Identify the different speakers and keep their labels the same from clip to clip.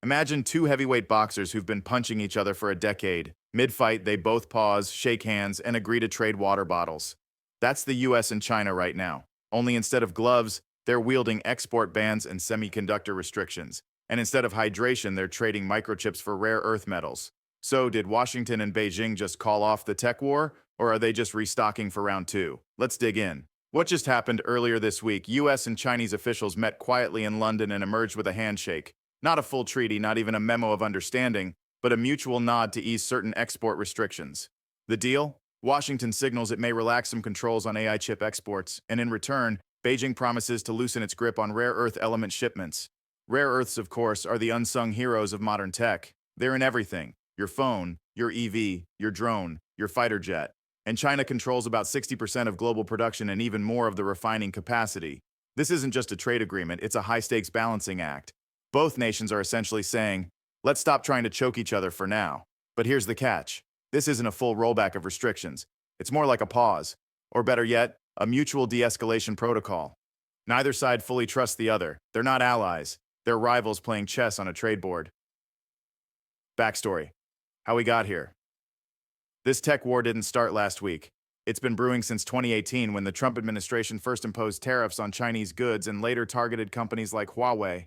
Speaker 1: Imagine two heavyweight boxers who've been punching each other for a decade. Mid-fight, they both pause, shake hands, and agree to trade water bottles. That's the US and China right now. Only instead of gloves, they're wielding export bans and semiconductor restrictions. And instead of hydration, they're trading microchips for rare earth metals. So, did Washington and Beijing just call off the tech war, or are they just restocking for round two? Let's dig in. What just happened earlier this week? US and Chinese officials met quietly in London and emerged with a handshake. Not a full treaty, not even a memo of understanding, but a mutual nod to ease certain export restrictions. The deal? Washington signals it may relax some controls on AI chip exports, and in return, Beijing promises to loosen its grip on rare earth element shipments. Rare earths, of course, are the unsung heroes of modern tech. They're in everything: your phone, your EV, your drone, your fighter jet. And China controls about 60% of global production and even more of the refining capacity. This isn't just a trade agreement, it's a high-stakes balancing act. Both nations are essentially saying, let's stop trying to choke each other for now. But here's the catch. This isn't a full rollback of restrictions. It's more like a pause, or better yet, a mutual de-escalation protocol. Neither side fully trusts the other. They're not allies. They're rivals playing chess on a trade board. Backstory. How we got here. This tech war didn't start last week. It's been brewing since 2018 when the Trump administration first imposed tariffs on Chinese goods and later targeted companies like Huawei.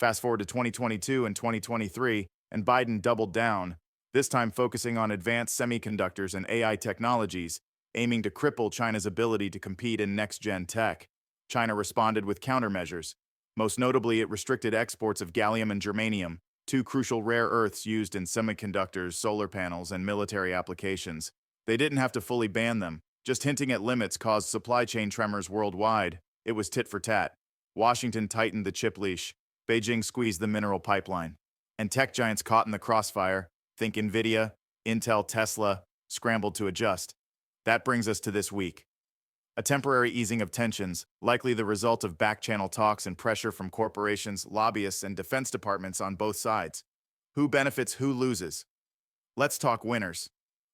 Speaker 1: Fast forward to 2022 and 2023, and Biden doubled down, this time focusing on advanced semiconductors and AI technologies, aiming to cripple China's ability to compete in next-gen tech. China responded with countermeasures. Most notably, it restricted exports of gallium and germanium, two crucial rare earths used in semiconductors, solar panels, and military applications. They didn't have to fully ban them. Just hinting at limits caused supply chain tremors worldwide. It was tit for tat. Washington tightened the chip leash. Beijing squeezed the mineral pipeline. And tech giants caught in the crossfire, think Nvidia, Intel, Tesla, scrambled to adjust. That brings us to this week. A temporary easing of tensions, likely the result of back-channel talks and pressure from corporations, lobbyists, and defense departments on both sides. Who benefits, who loses? Let's talk winners.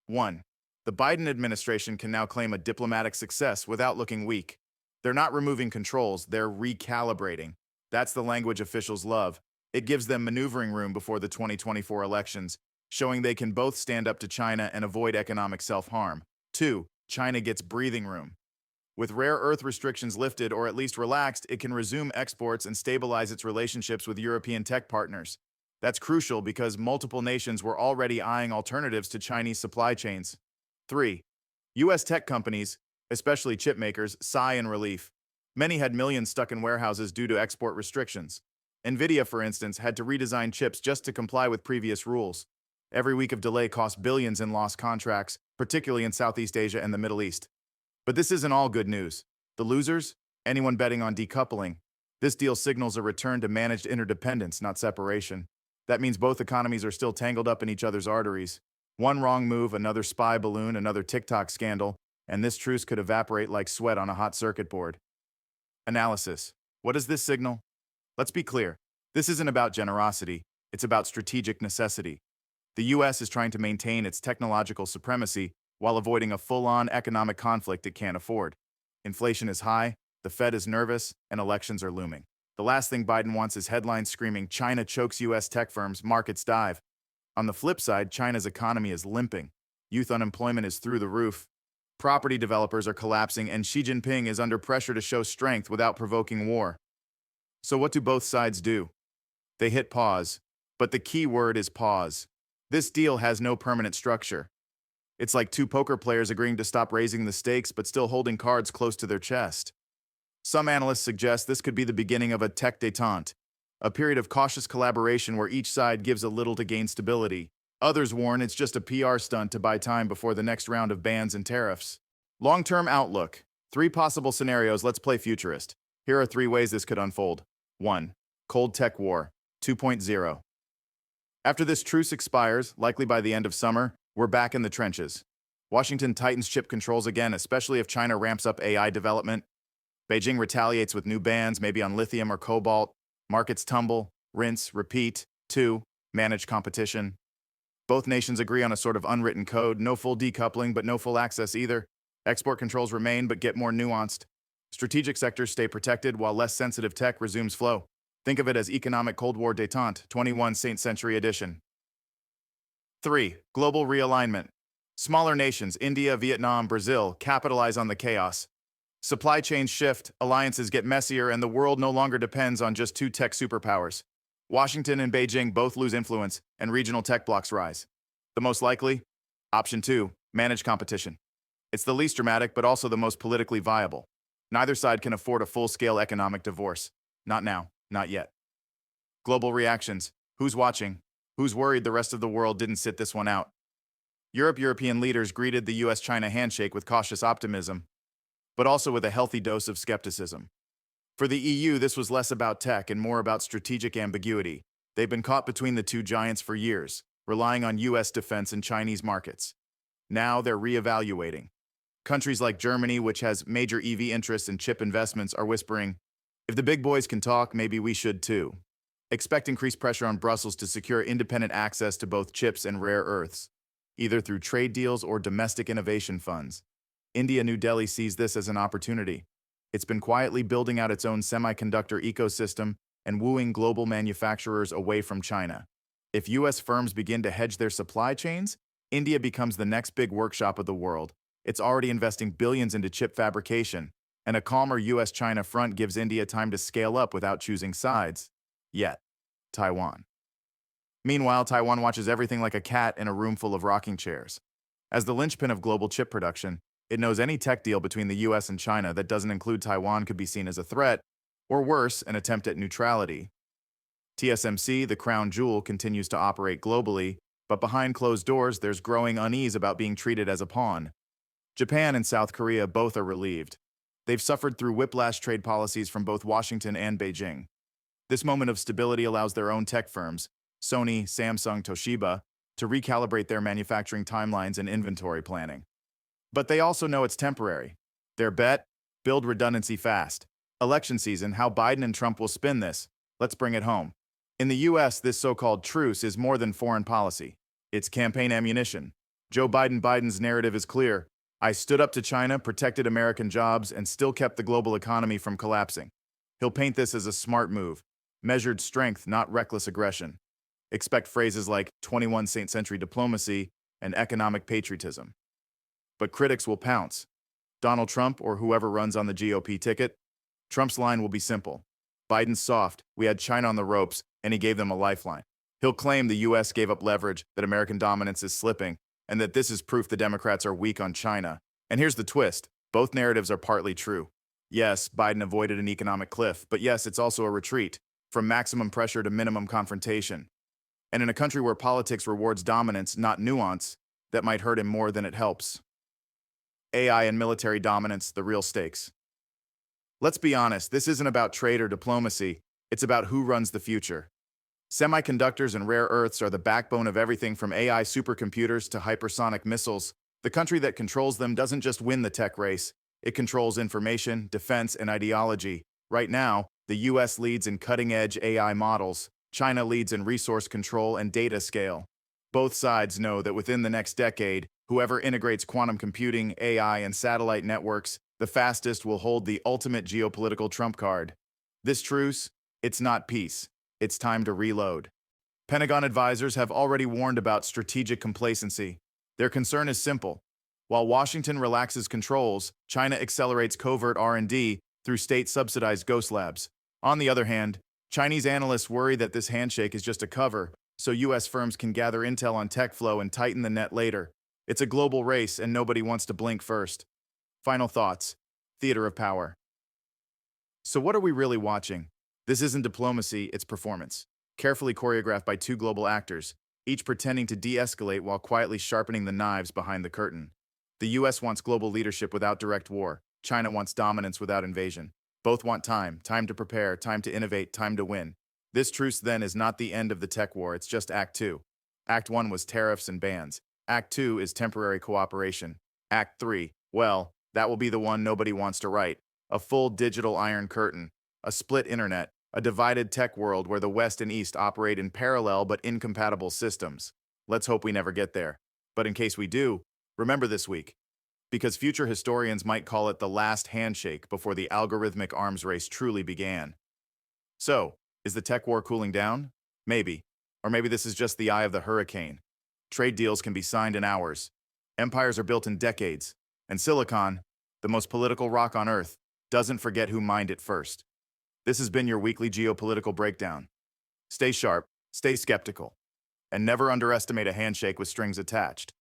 Speaker 1: 1. The Biden administration can now claim a diplomatic success without looking weak. They're not removing controls, they're recalibrating. That's the language officials love. It gives them maneuvering room before the 2024 elections, showing they can both stand up to China and avoid economic self-harm. 2. China gets breathing room. With rare earth restrictions lifted or at least relaxed, it can resume exports and stabilize its relationships with European tech partners. That's crucial because multiple nations were already eyeing alternatives to Chinese supply chains. 3. U.S. tech companies, especially chip makers, sigh in relief. Many had millions stuck in warehouses due to export restrictions. Nvidia, for instance, had to redesign chips just to comply with previous rules. Every week of delay cost billions in lost contracts, particularly in Southeast Asia and the Middle East. But this isn't all good news. The losers? Anyone betting on decoupling. This deal signals a return to managed interdependence, not separation. That means both economies are still tangled up in each other's arteries. One wrong move, another spy balloon, another TikTok scandal, and this truce could evaporate like sweat on a hot circuit board. Analysis. What does this signal? Let's be clear. This isn't about generosity. It's about strategic necessity. The U.S. is trying to maintain its technological supremacy while avoiding a full-on economic conflict it can't afford. Inflation is high, the Fed is nervous, and elections are looming. The last thing Biden wants is headlines screaming, China chokes U.S. tech firms, markets dive. On the flip side, China's economy is limping. Youth unemployment is through the roof. Property developers are collapsing, and Xi Jinping is under pressure to show strength without provoking war. So what do both sides do? They hit pause. But the key word is pause. This deal has no permanent structure. It's like two poker players agreeing to stop raising the stakes but still holding cards close to their chest. Some analysts suggest this could be the beginning of a tech détente, a period of cautious collaboration where each side gives a little to gain stability. Others warn it's just a PR stunt to buy time before the next round of bans and tariffs. Long-term outlook. 3 possible scenarios. Let's play futurist. Here are 3 ways this could unfold. 1. Cold Tech War 2.0. After this truce expires, likely by the end of summer, we're back in the trenches. Washington tightens chip controls again, especially if China ramps up AI development. Beijing retaliates with new bans, maybe on lithium or cobalt. Markets tumble, rinse, repeat. 2. Manage competition. Both nations agree on a sort of unwritten code, no full decoupling, but no full access either. Export controls remain, but get more nuanced. Strategic sectors stay protected while less sensitive tech resumes flow. Think of it as economic Cold War détente, 21st century edition. 3. Global realignment. Smaller nations, India, Vietnam, Brazil, capitalize on the chaos. Supply chains shift, alliances get messier, and the world no longer depends on just two tech superpowers. Washington and Beijing both lose influence, and regional tech blocs rise. The most likely? Option 2, manage competition. It's the least dramatic, but also the most politically viable. Neither side can afford a full-scale economic divorce. Not now, not yet. Global reactions. Who's watching? Who's worried the rest of the world didn't sit this one out? European leaders greeted the US-China handshake with cautious optimism, but also with a healthy dose of skepticism. For the EU, this was less about tech and more about strategic ambiguity. They've been caught between the two giants for years, relying on US defense and Chinese markets. Now they're reevaluating. Countries like Germany, which has major EV interests and chip investments, are whispering, if the big boys can talk, maybe we should too. Expect increased pressure on Brussels to secure independent access to both chips and rare earths, either through trade deals or domestic innovation funds. New Delhi sees this as an opportunity. It's been quietly building out its own semiconductor ecosystem and wooing global manufacturers away from China. If US firms begin to hedge their supply chains, India becomes the next big workshop of the world. It's already investing billions into chip fabrication, and a calmer US-China front gives India time to scale up without choosing sides. Yet. Taiwan. Meanwhile, Taiwan watches everything like a cat in a room full of rocking chairs. As the linchpin of global chip production, it knows any tech deal between the US and China that doesn't include Taiwan could be seen as a threat, or worse, an attempt at neutrality. TSMC, the crown jewel, continues to operate globally, but behind closed doors, there's growing unease about being treated as a pawn. Japan and South Korea both are relieved. They've suffered through whiplash trade policies from both Washington and Beijing. This moment of stability allows their own tech firms, Sony, Samsung, Toshiba, to recalibrate their manufacturing timelines and inventory planning. But they also know it's temporary. Their bet? Build redundancy fast. Election season, how Biden and Trump will spin this. Let's bring it home. In the US, this so-called truce is more than foreign policy. It's campaign ammunition. Joe Biden's narrative is clear. I stood up to China, protected American jobs, and still kept the global economy from collapsing. He'll paint this as a smart move. Measured strength, not reckless aggression. Expect phrases like 21st century diplomacy and economic patriotism. But critics will pounce. Donald Trump or whoever runs on the GOP ticket? Trump's line will be simple. Biden's soft, we had China on the ropes, and he gave them a lifeline. He'll claim the US gave up leverage, that American dominance is slipping, and that this is proof the Democrats are weak on China. And here's the twist. Both narratives are partly true. Yes, Biden avoided an economic cliff, but yes, it's also a retreat, from maximum pressure to minimum confrontation. And in a country where politics rewards dominance, not nuance, that might hurt him more than it helps. AI and military dominance, the real stakes. Let's be honest, this isn't about trade or diplomacy, it's about who runs the future. Semiconductors and rare earths are the backbone of everything from AI supercomputers to hypersonic missiles. The country that controls them doesn't just win the tech race, it controls information, defense, and ideology. Right now, the US leads in cutting-edge AI models. China leads in resource control and data scale. Both sides know that within the next decade, whoever integrates quantum computing, AI, and satellite networks, the fastest will hold the ultimate geopolitical trump card. This truce, it's not peace. It's time to reload. Pentagon advisors have already warned about strategic complacency. Their concern is simple. While Washington relaxes controls, China accelerates covert R&D through state-subsidized ghost labs. On the other hand, Chinese analysts worry that this handshake is just a cover, so US firms can gather intel on tech flow and tighten the net later. It's a global race, and nobody wants to blink first. Final thoughts. Theater of power. So what are we really watching? This isn't diplomacy, it's performance. Carefully choreographed by two global actors, each pretending to de-escalate while quietly sharpening the knives behind the curtain. The US wants global leadership without direct war. China wants dominance without invasion. Both want time to prepare, time to innovate, time to win. This truce then is not the end of the tech war, it's just Act 2. Act 1 was tariffs and bans. Act 2 is temporary cooperation. Act 3, well, that will be the one nobody wants to write. A full digital iron curtain. A split internet. A divided tech world where the West and East operate in parallel but incompatible systems. Let's hope we never get there. But in case we do, remember this week. Because future historians might call it the last handshake before the algorithmic arms race truly began. So, Is the tech war cooling down? Maybe. Or maybe this is just the eye of the hurricane. Trade deals can be signed in hours. Empires are built in decades. And Silicon, the most political rock on Earth, doesn't forget who mined it first. This has been your weekly geopolitical breakdown. Stay sharp, stay skeptical, and never underestimate a handshake with strings attached.